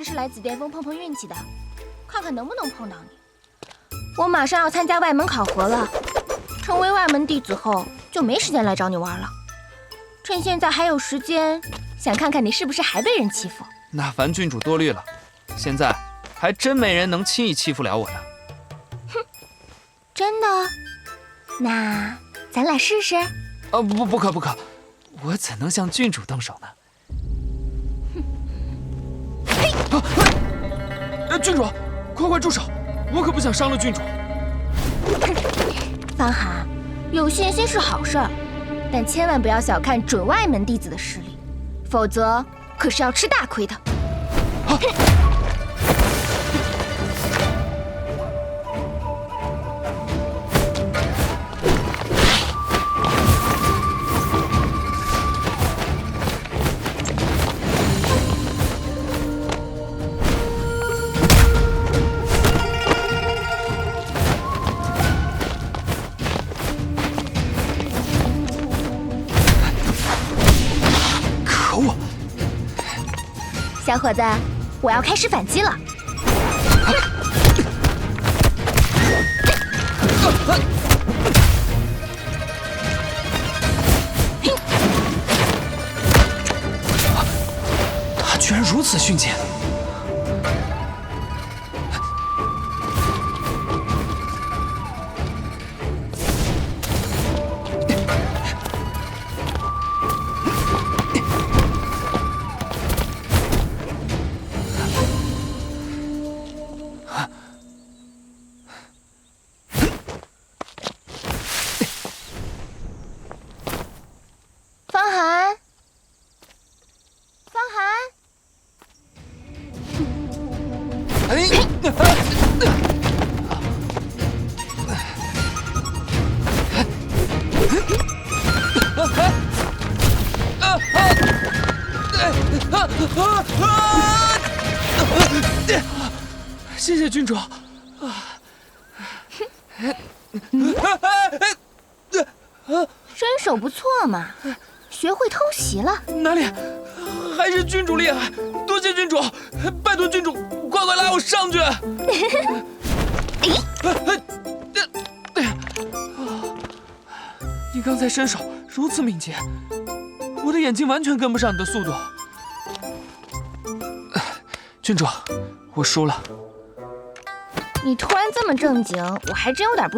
这是来紫巅峰碰碰运气的，看看能不能碰到你。我马上要参加外门考核了，成为外门弟子后就没时间来找你玩了。趁现在还有时间，想看看你是不是还被人欺负。那樊郡主多虑了，现在还真没人能轻易欺负了我的。哼，真的？那咱俩试试？不可，我怎能向郡主动手呢？郡主，快住手！我可不想伤了郡主。方寒，有信心是好事儿，但千万不要小看准外门弟子的实力，否则可是要吃大亏的。小伙子，我要开始反击了！他居然如此迅捷！谢谢郡主。身手不错嘛，学会偷袭了。哪里，还是郡主厉害！多谢郡主，拜托郡主，快拉我上去！你刚才身手如此敏捷，我的眼睛完全跟不上你的速度。郡主，我输了。你突然这么正经，我还真有点不